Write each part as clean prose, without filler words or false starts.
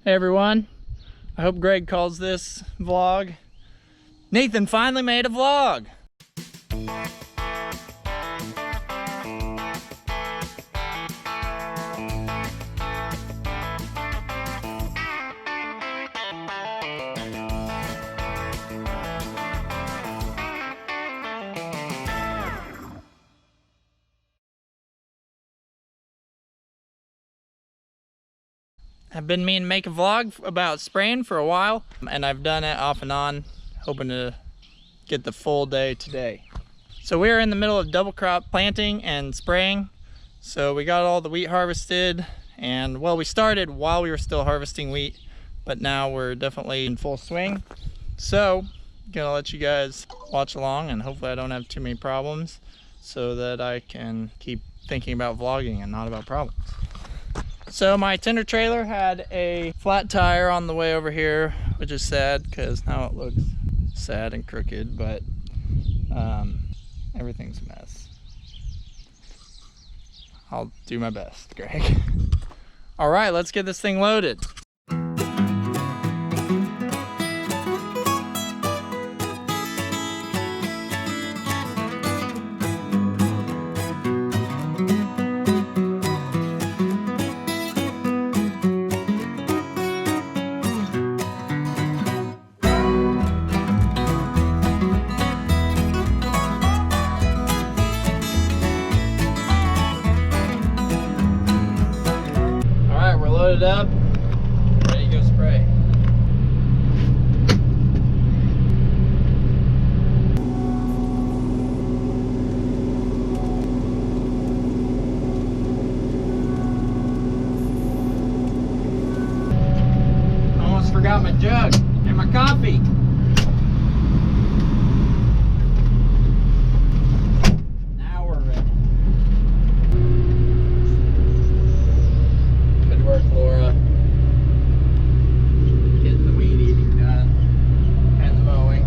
Hey everyone, I hope Greg calls this vlog. Nathan finally made a vlog! I've been meaning to make a vlog about spraying for a while, and I've done it off and on, hoping to get the full day today. So we're in the middle of double crop planting and spraying. So we got all the wheat harvested, and well, we started while we were still harvesting wheat, but now we're definitely in full swing. So I'm gonna let you guys watch along, and hopefully I don't have too many problems so that I can keep thinking about vlogging and not about problems. So my tender trailer had a flat tire on the way over here, which is sad because now it looks sad and crooked, but everything's a mess. I'll do my best, Greg. All right, let's get this thing loaded. Loaded up, ready to go spray. Almost forgot my jug and my coffee. Laura, getting the weed eating done and the mowing.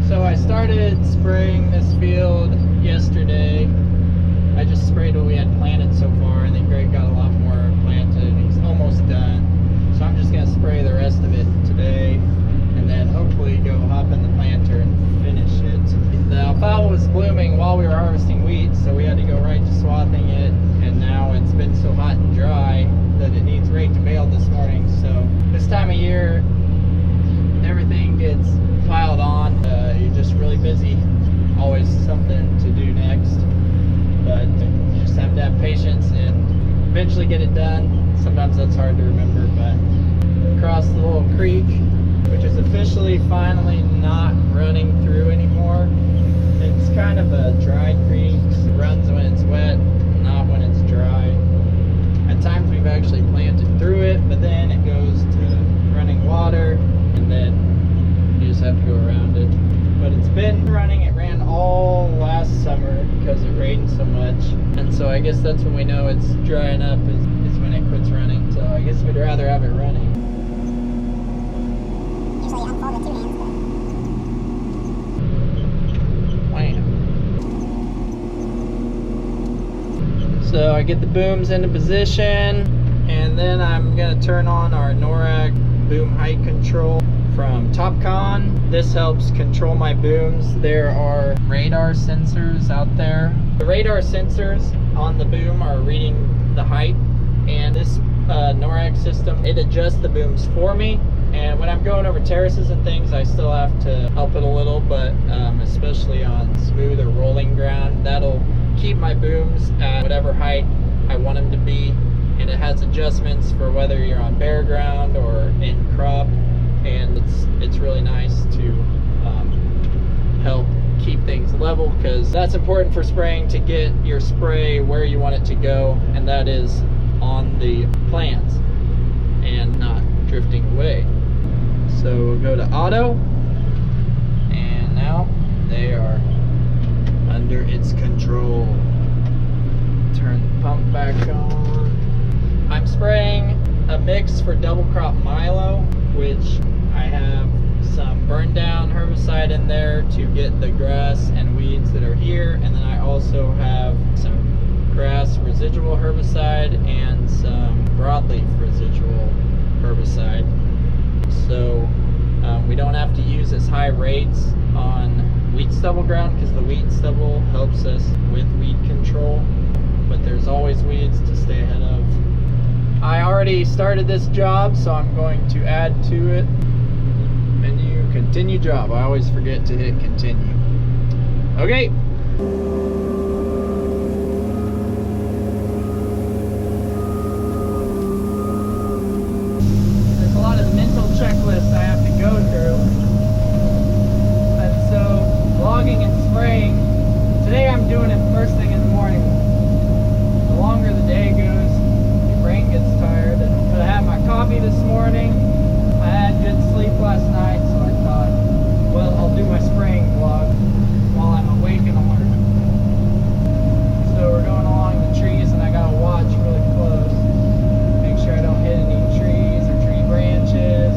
So I started spraying this field yesterday. I just sprayed what we had planted so far, and then Greg got a lot more planted. He's almost done. So I'm just gonna spray the rest of it today, and then hopefully go hop in the planter and finish it. The alfalfa was blooming while we were harvesting wheat, so we had to go right to swathing it, and now it's been so hot and dry that it needs rake and bale this morning. So this time of year, everything gets piled on. You're just really busy, always something to do next, but you just have to have patience and eventually get it done. Sometimes that's hard to remember, but across the little creek, which is officially finally not running through anymore. It's kind of a dry creek. It runs when it's wet, not when it's dry. At times we've actually planted through it, but then it goes to running water, and then you just have to go around it. But it's been running. It ran all last summer because it rained so much, and so I guess that's when we know it's drying up, is when it quits running. So I guess we'd rather have it running. Usually unfold with 2 hands, but... So I get the booms into position, and then I'm gonna turn on our Norac Boom Height Control from TopCon. This helps control my booms. There are radar sensors out there. The radar sensors on the boom are reading the height, and this Norac system, it adjusts the booms for me. And when I'm going over terraces and things, I still have to help it a little, but especially on smooth or rolling ground, that'll keep my booms at whatever height I want them to be. And it has adjustments for whether you're on bare ground or in crop, and it's really nice to help keep things level, because that's important for spraying, to get your spray where you want it to go, and that is on the plants and not drifting away. So we'll go to auto, and now they are under its control. Turn the pump back on. I'm spraying a mix for double crop milo, which I have some to get the grass and weeds that are here, and then I also have some grass residual herbicide and some broadleaf residual herbicide. So we don't have to use as high rates on wheat stubble ground because the wheat stubble helps us with weed control, but there's always weeds to stay ahead of. I already started this job, so I'm going to add to it. Menu, continue job. I always forget to hit continue. Okay. There's a lot of mental checklists I have to go through. And so, logging and spraying, today I'm doing it first thing in the morning. The longer the day goes, your brain gets tired. But I had my coffee this morning. I had good sleep last night, so I thought, well, I'll do my spraying vlog while I'm awake and alert. So we're going along the trees, and I gotta watch really close. Make sure I don't hit any trees or tree branches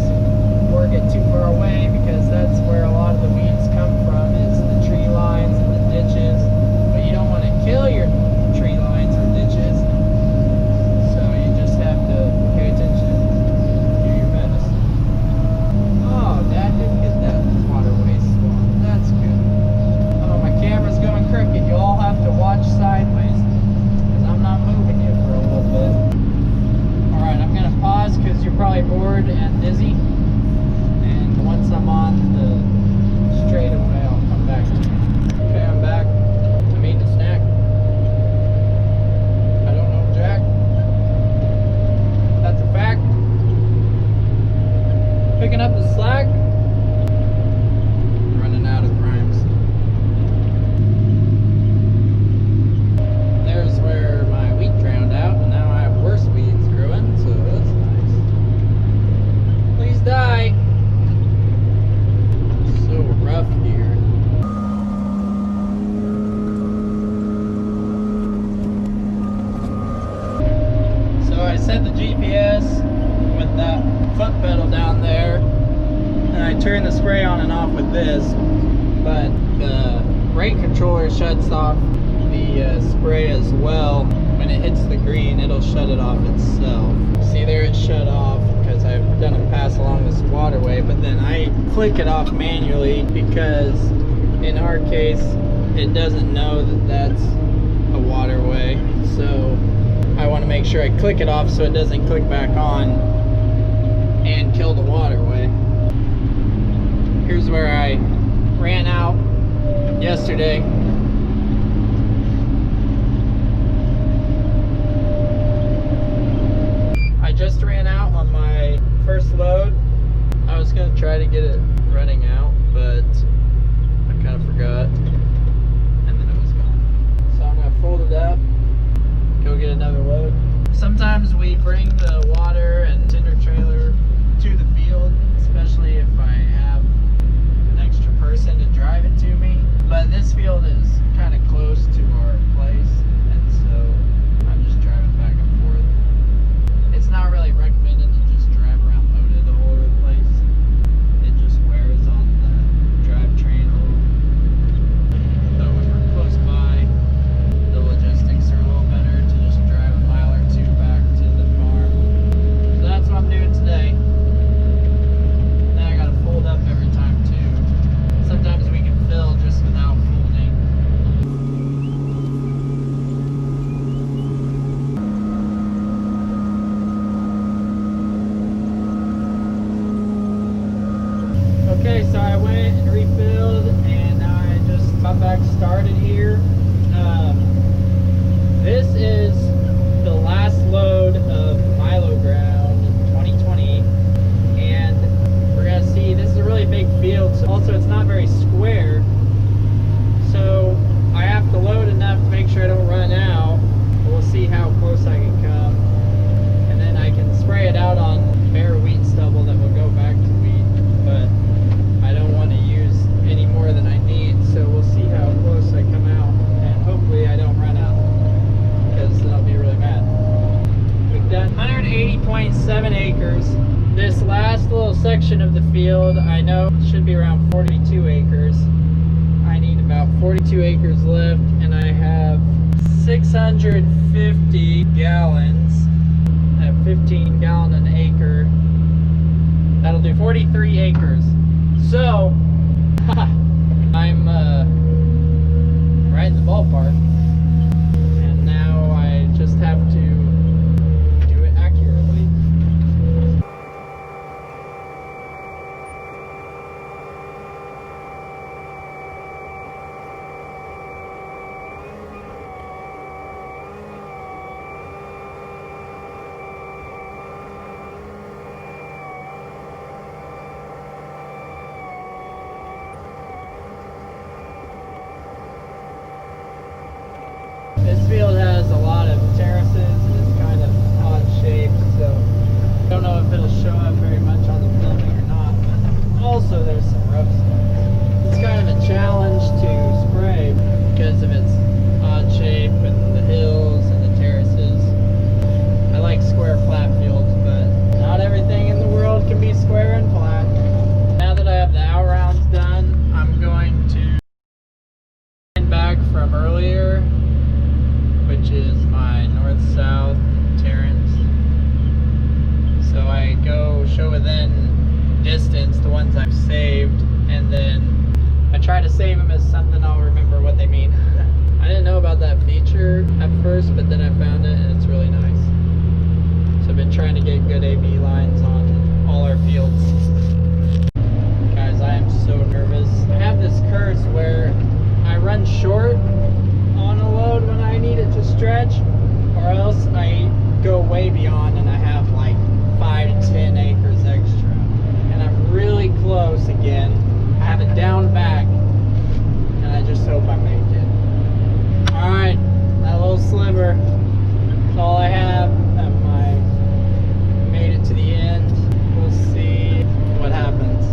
or get too far away, because that's where a lot of the weeds come from, is the tree lines and the ditches. But you don't want to kill your tree lines or ditches, so you just have to pay attention. Oh, Dad didn't get that waterway swamp. That's good. Oh, my camera's going crooked. You all have to watch sideways, because I'm not moving you for a little bit. Alright, I'm going to pause because you're probably bored and dizzy. And once I'm on the straightaway, I'll come back to you. Okay, I'm back. I'm eating a snack. I don't know Jack. That's a fact. Picking up the slack. Running out of rhymes. There's where my wheat drowned out, and now I have worse weeds growing, so that's nice. Please die. It's so rough here. So I set the GPS with that foot pedal down there, and I turn the spray on and off with this, but the brake controller shuts off the spray as well. When it hits the green, it'll shut it off itself. See there, it's shut off because I've done a pass along this waterway, but then I click it off manually because in our case it doesn't know that that's a waterway, so I want to make sure I click it off so it doesn't click back on and kill the waterway. Here's where I ran out yesterday. I just ran out on my first load. I was gonna try to get it running out, but I kind of forgot, and then it was gone. So I'm gonna fold it up, go get another load. Sometimes we bring the water and tinder trailer to the field, especially if I have an extra person to drive it to me. But this field is kind of close to our place, and so I'm just driving back and forth. It's not really recommended to just drive around loaded all over the place. It just wears on the drivetrain a little. But when we're close by, the logistics are a little better to just drive a mile or two back to the farm. So that's what I'm doing today. Then I gotta fold up every time too. Sometimes we can fill just without folding. Okay, so I went and refilled, and now I just got back started here. This is the last load of milo ground in 2020, and we're gonna see, this is a really big field, so also it's not very square, so I have to load enough to make sure I don't run out. We'll see how close I can come, and then I can spray it out on bare wheat stubble that will go back to wheat, but I don't want to use any more than I need, so we'll see how close I come out, and hopefully I don't run out, because then I'll be really mad. We've done 180.7 acres. This last little section of the field, I know it should be around 42 acres. I need about 42 acres left, and I have 650 gallons at 15 gallon an acre. That'll do 43 acres. So I'm right in the ballpark, and now I just have to do it accurately. This field has a lot of terraces and it's kind of odd shaped, so I don't know if it'll show up very much on the filming or not, but also there's some rough spots. It's kind of a challenge to spray because of its odd shape and the hills and the terraces. I like square flat fields, but not everything in the world can be square and flat. Now that I have the out-rounds done, I'm going to back from earlier, which is my north-south Terrence. So I go show within distance the ones I've saved, and then I try to save them as something I'll remember what they mean. I didn't know about that feature at first, but then I found it and it's really nice. So I've been trying to get good AB lines on all our fields. Guys, I am so nervous. I have this curse where I run short on a load when I need it to stretch, or else I go way beyond and I have like 5 to 10 acres extra, and I'm really close again. I have it down back, and I just hope I make it. Alright, that little sliver, that's all I have. I made it to the end. We'll see what happens.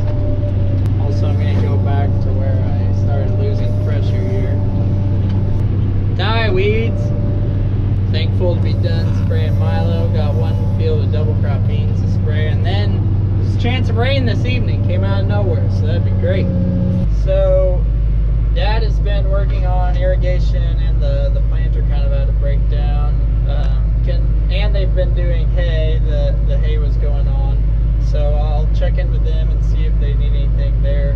Also, I'm going to go back to where I started losing pressure here. Die weeds. Thankful to be done spraying milo. Got one field of double crop beans to spray, and then there's a chance of rain this evening. Came out of nowhere, so that'd be great. So Dad has been working on irrigation, and the planter kind of had a breakdown. And they've been doing hay. The hay was going on, so I'll check in with them and see if they need anything there.